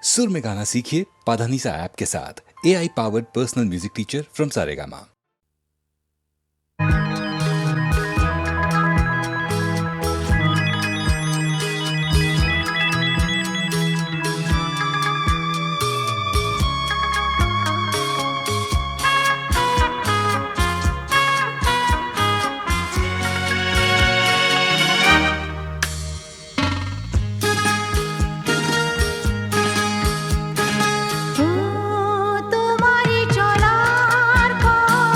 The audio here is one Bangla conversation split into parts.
सुर में गाना सीखिए पाधानीसा ऐप के साथ। AI powered personal music teacher from Saregama. তোমারি চলার পথ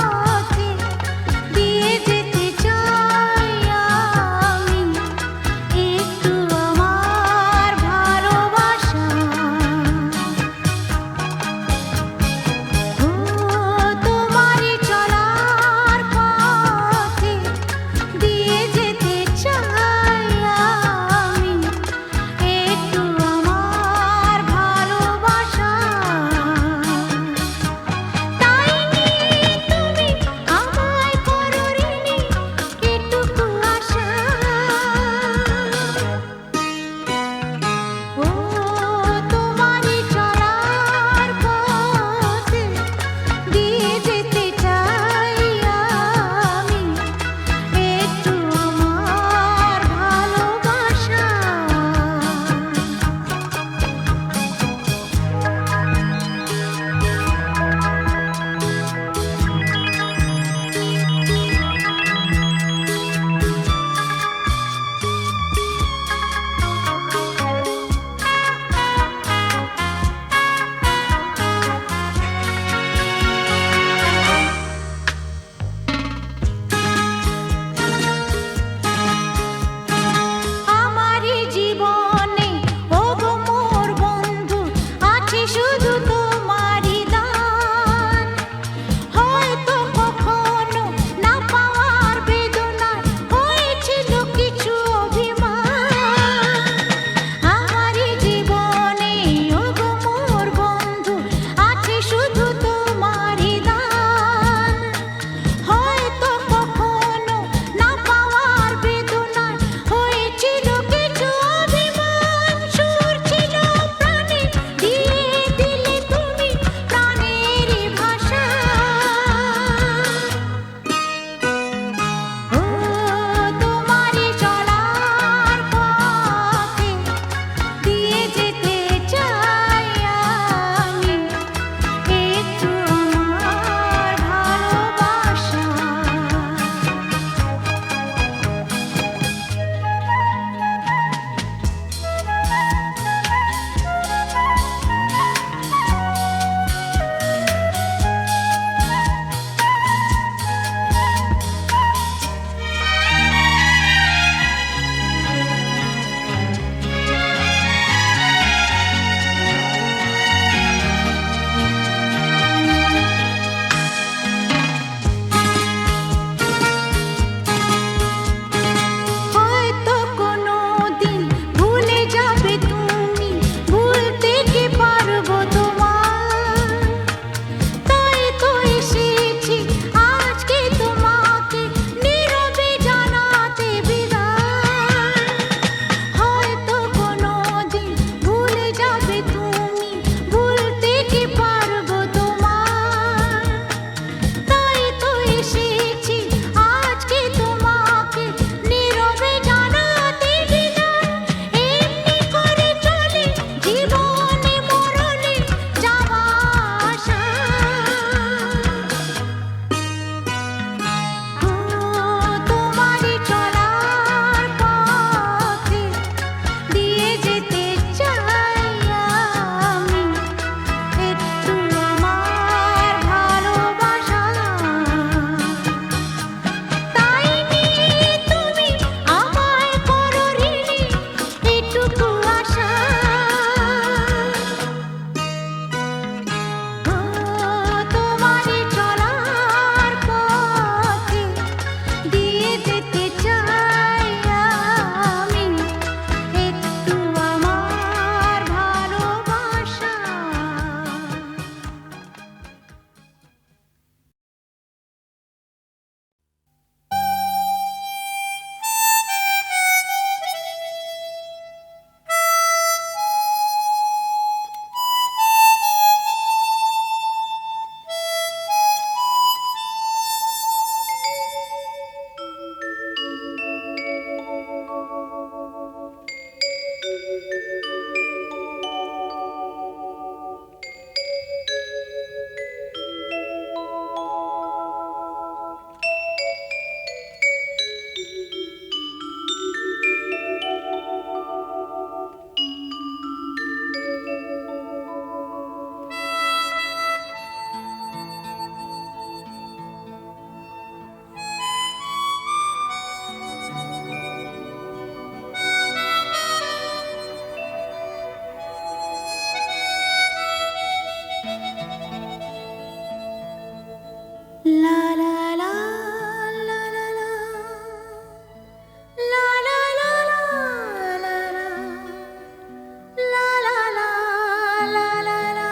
লা লা লা,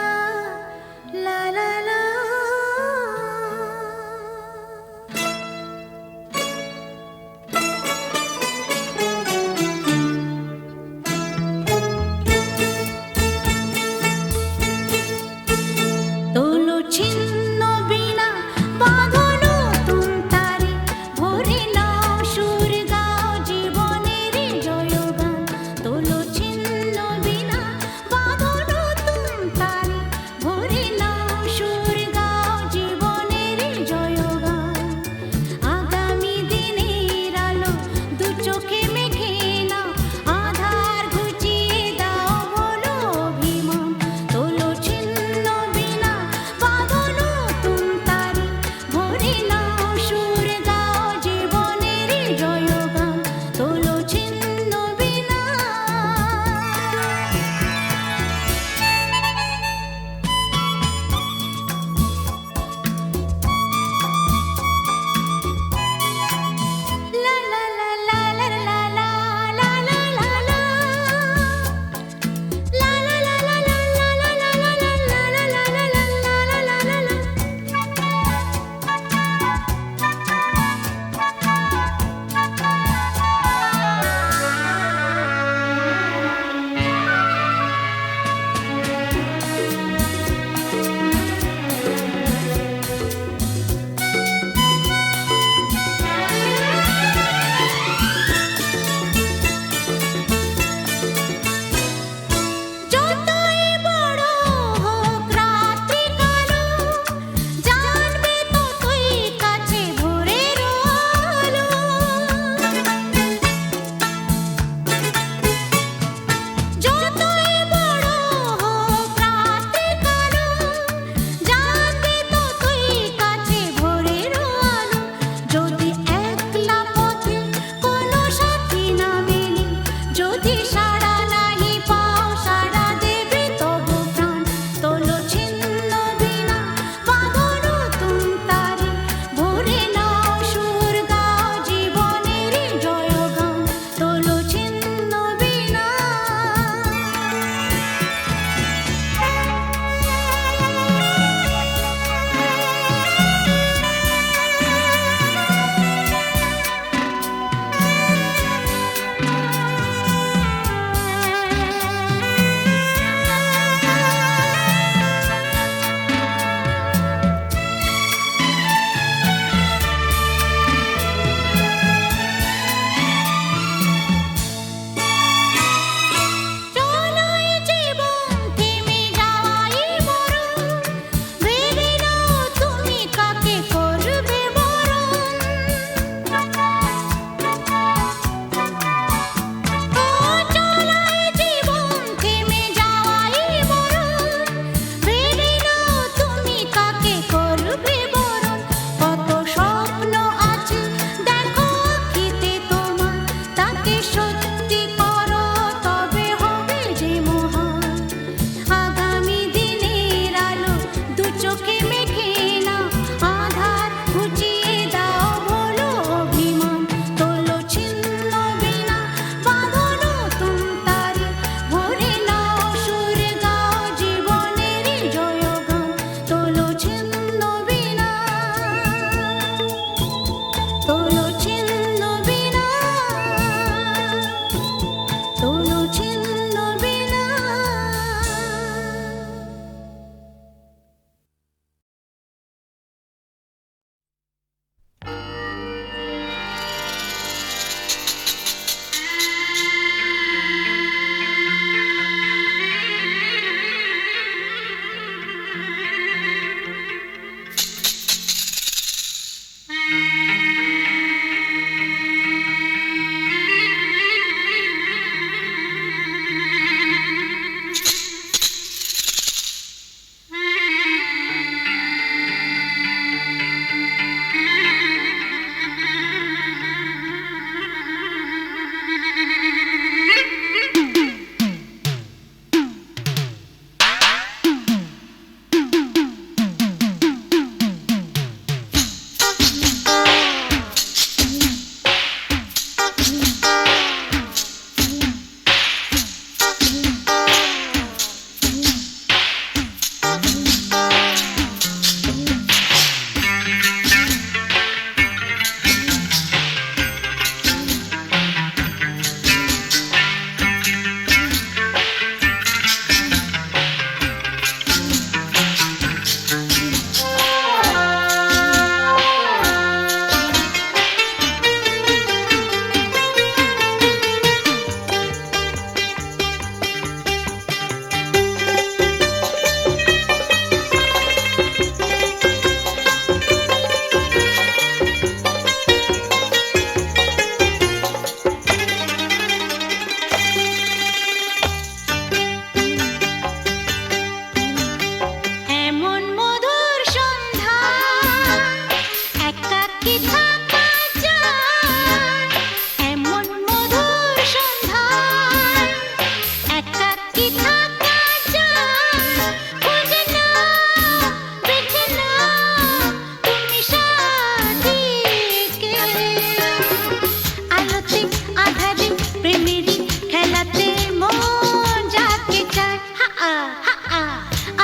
লা লা লা। তোলো ছিন্ন বীণা বাঁধো নতুন তারে, ভরে নাও সুর গাও জীবনের জয়গান। তোলো ছিন্ন বীণা বাঁধো নতুন তারে,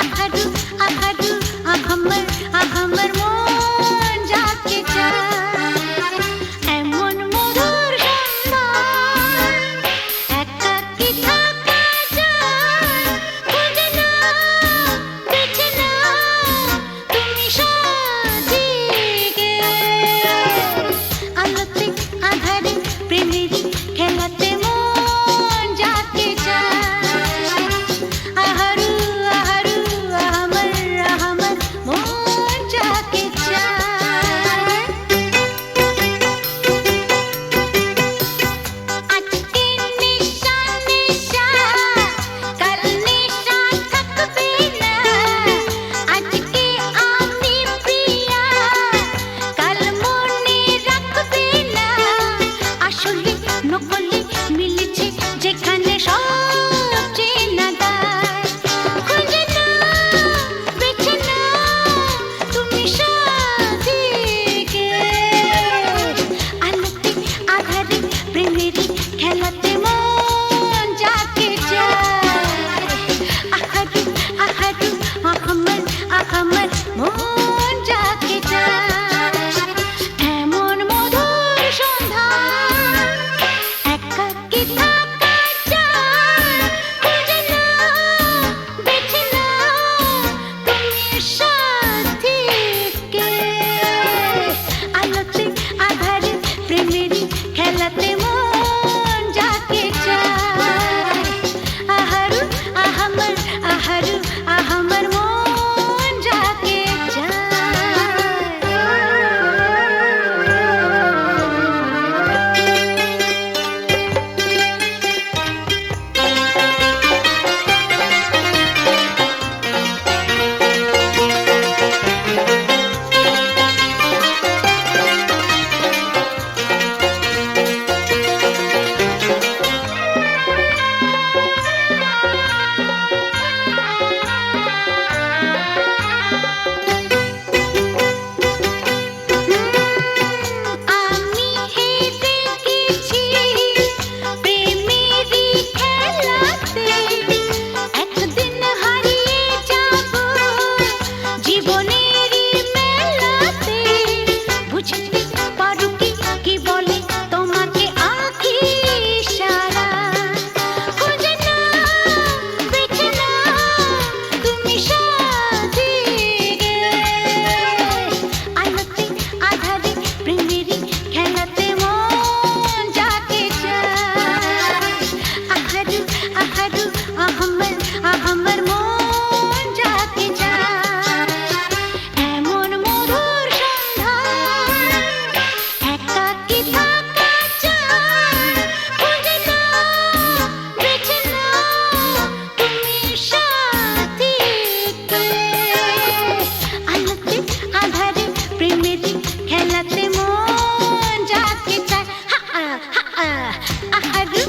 আহারু আহারু আহামার মন যাকে চায় এমন মধুর সন্ধান একাকী থাকা যায় খুঁজে নাও বেছে নাও তুমি সাজিকে আলোতে আধারে প্রেমেরই খেলাতে মন যাকে চায় আহারু আহারু আহামার মন যাকে চায় আজকে নিশা নিশা কাল নিশা থাকবে না আজকে আমি প্রিয়া কাল মনে রাখবে না আসলে নকলে মিলেছে যেখানে সব চেনা দায় খুঁজে নাও বেছে নাও তুমি সাজিকে আলোতে আধারে প্রেমেরই খেলাতে মন যাকে চায় আহারু আহারু আহামার মন যাকে চায় এমন মধুর সন্ধান একাকী থাকা যায় খুঁজে নাও বেছে নাও তুমি সাথীকে আলোতে আধারে প্রেমেরই খেলাতে মন যাকে চায় আহারু আহামার মন যাকে আমি হেরে গেছি প্রেমেরই খেলাতে একদিন হারিয়ে যাব জীবনেরই মেলাতে বুঝতে পারো কি বলে তোমাকে আঁখি ইশারা খুঁজে নাও বেছে নাও তুমি সাজিকে আলোতে আধারে প্রেমেরই খেলাতে মন যাকে চায় আহারু আহামার মন যাকে চায় এমন মধুর সন্ধান একাকী থাকা যায় খুঁজে নাও বেছে নাও তুমি সাথীকে আলোতে আধারে প্রেমেরই খেলাতে মন যাকে চায় আহারু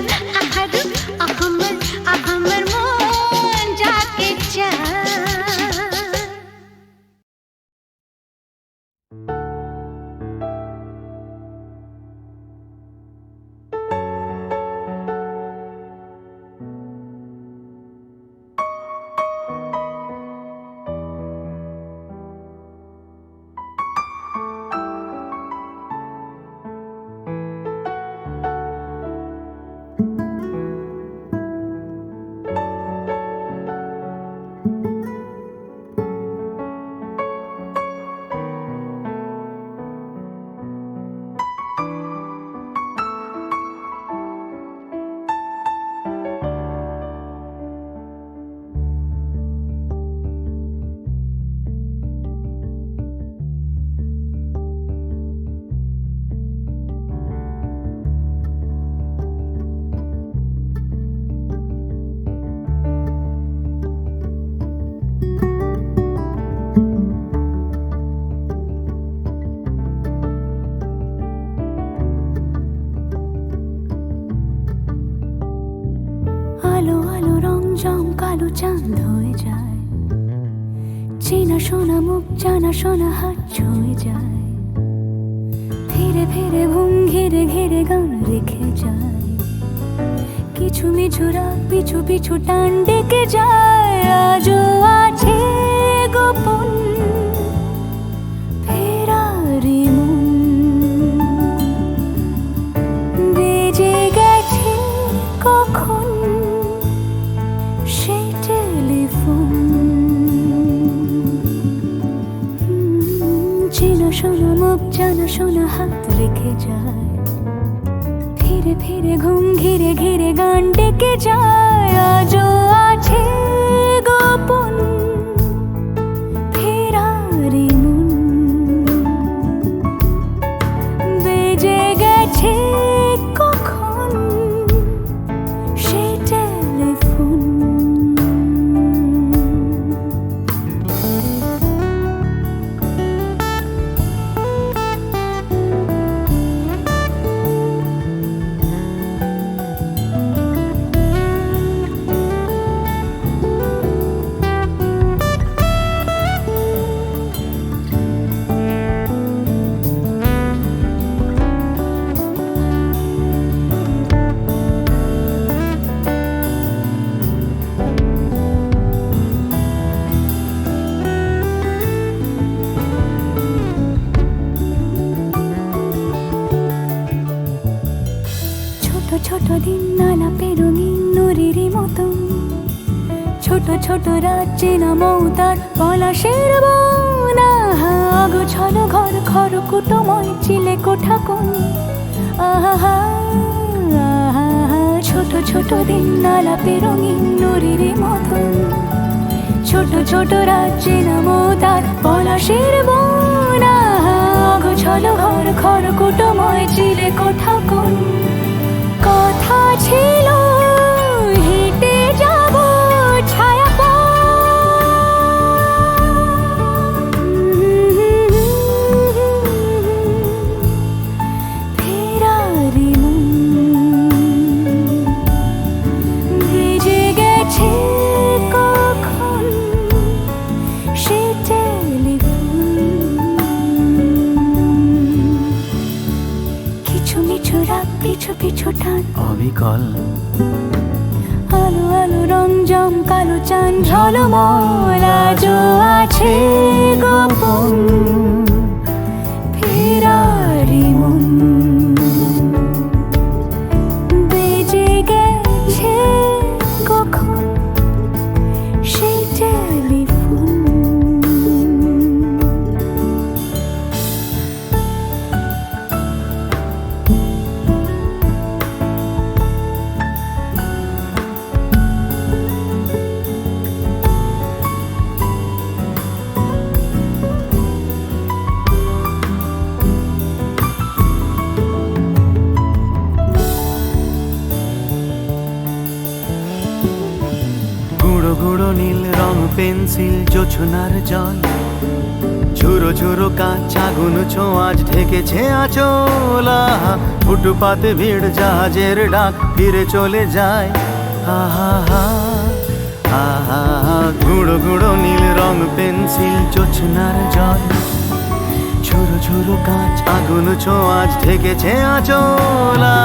আহামার মন যাকে চায় কালো চাঁদ হয়ে যায়, চেনা শোনা মুখ জানা শোনা হাত ছুঁয়ে যায়, ধীরে ধীরে ঘুম ঘিরে ঘিরে গান রেখে যায়, কিছু মিছু রাত পিছু পিছু টান ডেকে যায়। আজও আছে গোপন ফেরারি মন বেজে গেছে কখন সেই টেলিফোন চেনা শোনা মুখ জানা শোনা হাত রেখে যায় ফিরে ফিরে ঘুম ঘিরে ঘিরে গান ডেকে যায় আজও আছে গোপন ফেরারি মন বেজে গেছে কখন সেই টেলিফোন ছোট দিন আলাপে রঙিন নুরির মতন ছোট ছোট রাজ্যে নামতার পলাশের বন গোছল ঘর খড়কুটোময় চিলে কোঠা কোন আহা ছোট ছোট দিন আলাপে রঙিন নুরির মতন ছোট ছোট রাজ্যে নামতার পলাশের বন গোছল ঘর খড়কুটোময় চিলে কোঠা কোন কথা ছিল হেঁটে যাব ছায়া ফেরারি মন ভেজে গেছে কখন সে টেলিফোন কিছু মিছু রাত পিছু পিছু টান অবিকল আলো আলো রং জম কালো চান ঝলমল আজও আছে গোপন ফেরারি মন বেজে গেছে কখন সেই টেলিফোন গুঁড়ো গুঁড়ো নীল রং পেন্সিল জোছনার জল ঝুরো ঝুরো কাঁচ আগুন ছোঁয়াজ ঢেকেছে আচলা ফুটপাতে ভিড় জাহাজের ডাক ফিরে চলে যায় আহা আহা গুঁড়ো গুঁড়ো নীল রং পেন্সিল জোছনার জল ঝুরো ঝুরো কাঁচ আগুন ছোঁয়াজ ঢেকেছে আচলা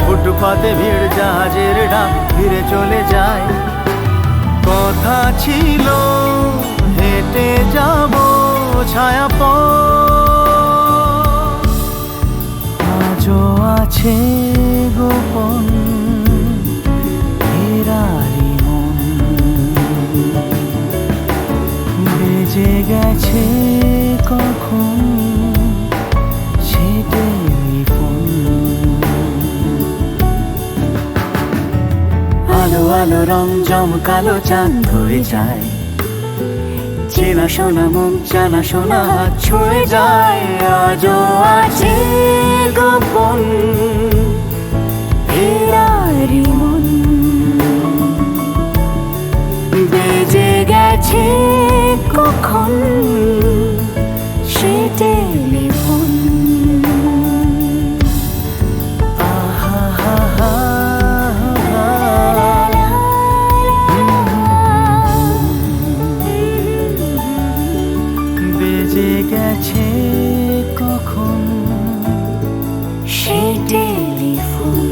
ফুটপাতে ভিড় জাহাজের ডাক ফিরে চলে যায় কথা ছিল হেঁটে যাব ছায়া আজও আছে গোপন ফেরারি মন বেজে গেছে কখন সে টেলিফোন আলো আলো রং জমকালো চাঁদ হয়ে যায় চেনা শোনা মুখ জানা শোনা হাত ছুঁয়ে যায় আজও আছে গোপন ফেরারি মন বেজে গেছে কখন সে টেলিফোন বেজে গেছে কখন সে টেলিফোন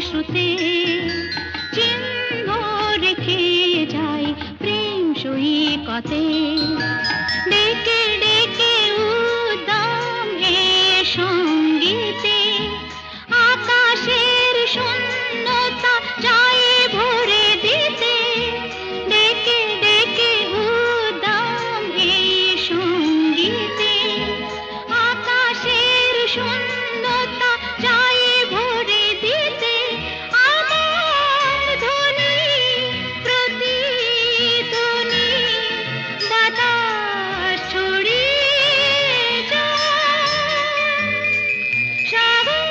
শ্রুতে চিহ্ন রেখে যায় প্রেম সৈকতে ডেকে ডেকে উদ্দাম হে সঙ্গীতে আকাশের শূন্যতা যায় ভরে দিতে ডেকে ডেকে উদ্দাম হে সঙ্গীতে আকাশের শূন্যতা যায় ভরে দিতে আমার ধ্বনি প্রতিধ্বনি বাতাস ছড়িয়ে যায় সাগর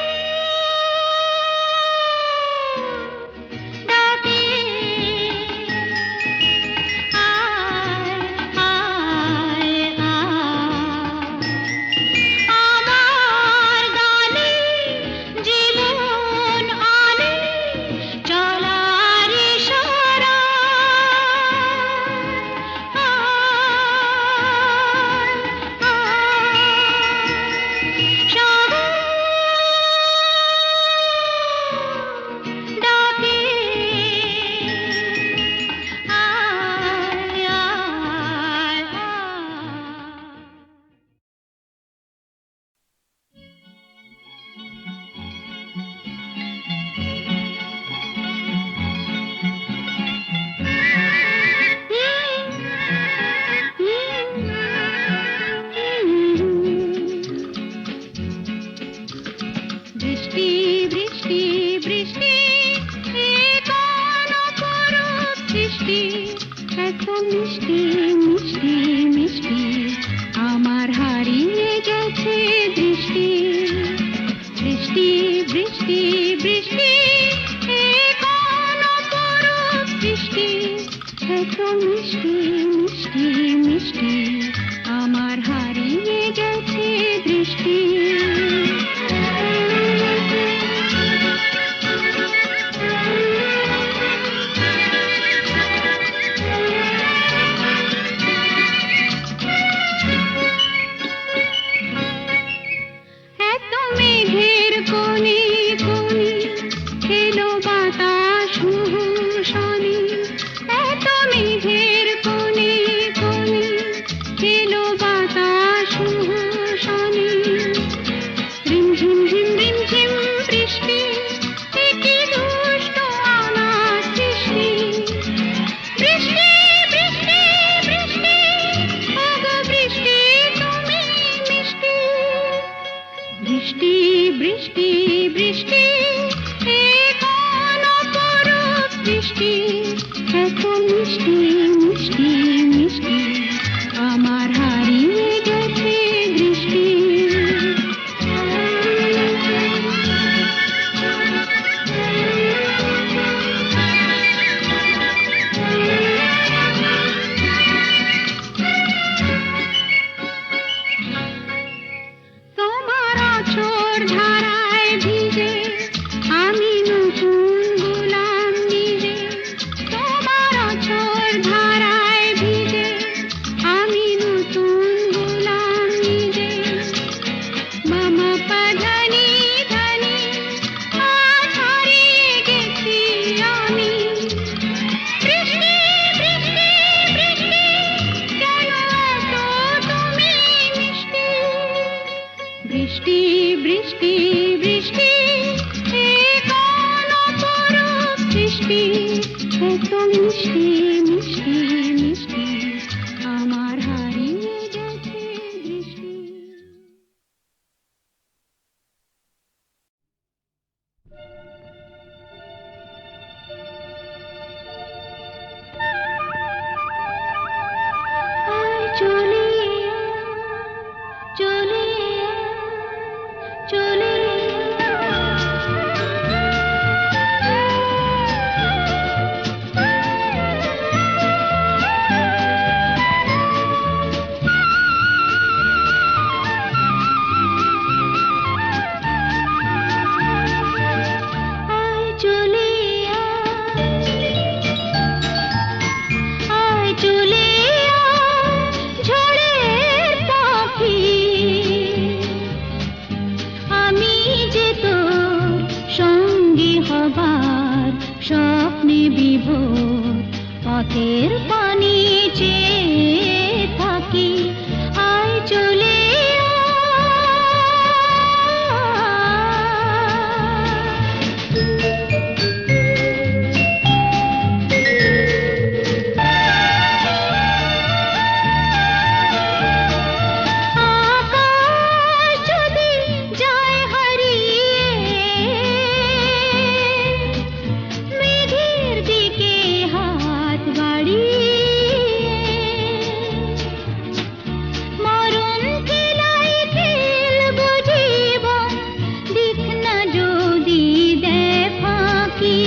ডাকে আয় আয় আয় আমার গানে জীবন আনে চলার ইশারা সাগর ডাকে আয় আয় আয় বৃষ্টি বৃষ্টি বৃষ্টি এ কোন অপরূপ সৃষ্টি এত মিষ্টি মিষ্টি মিষ্টি আমার হারিয়ে গেছে দৃষ্টি বৃষ্টি বৃষ্টি বৃষ্টি এ কোন অপরূপ সৃষ্টি এত মিষ্টি মিষ্টি মিষ্টি আমার হারিয়ে গেছে দৃষ্টি এত মেঘের কোণে কোণে এলো বাতাস শনি এত মেঘের কোণে কোণে এলো বাতাস শনি রিমঝিম ঝিম রিমঝিম বৃষ্টি এ কি দুষ্ট অনাথ সৃষ্টি বৃষ্টি বৃষ্টি বৃষ্টি ওগো বৃষ্টি তুমি মিষ্টি বৃষ্টি বৃষ্টি বৃষ্টি এ কোন অপরূপ বৃষ্টি এত মিষ্টি মিষ্টি মিষ্টি আমার হারিয়ে গেছে দৃষ্টি তোমার আছর ধারায় ভিজে আমি নতুন গোলাম নিজে তোমার আছর ধারায় ভিজে আমি নতুন গোলাম নিজে মামা পাধানি ধানি আজ হারিয়ে গেছি আমি বৃষ্টি বৃষ্টি বৃষ্টি কেন এত তুমি মিষ্টি বৃষ্টি বৃষ্টি বৃষ্টি এ কোন অপরূপ সৃষ্টি এত মিষ্টি মিষ্টি মিষ্টি আমার হারিয়ে গেছে দৃষ্টি আয় চলে চলে চলে হবার স্বপ্নে বিভোর পথের পানি চেয়ে থাকি আয় চলে আকাশ যদি যায় হারিয়ে মেঘের দিকে হাত বাড়িয়ে মরণ খেলায় খেলবো জীবন দিক না যদি দেয় ফাঁকি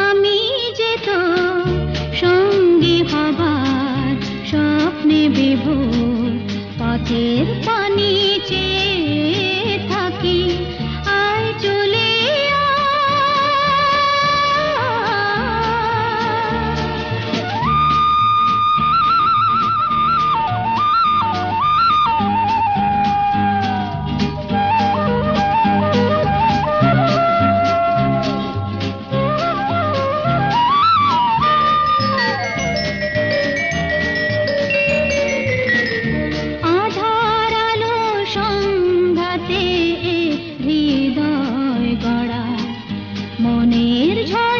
আমি যে তো সঙ্গী হবার স্বপ্নে বিভোর পথের পানি চেয়ে থাকি আয় চলে আধার আলো সন্ধ্যাতে হৃদয় গড়া মনের ঝড়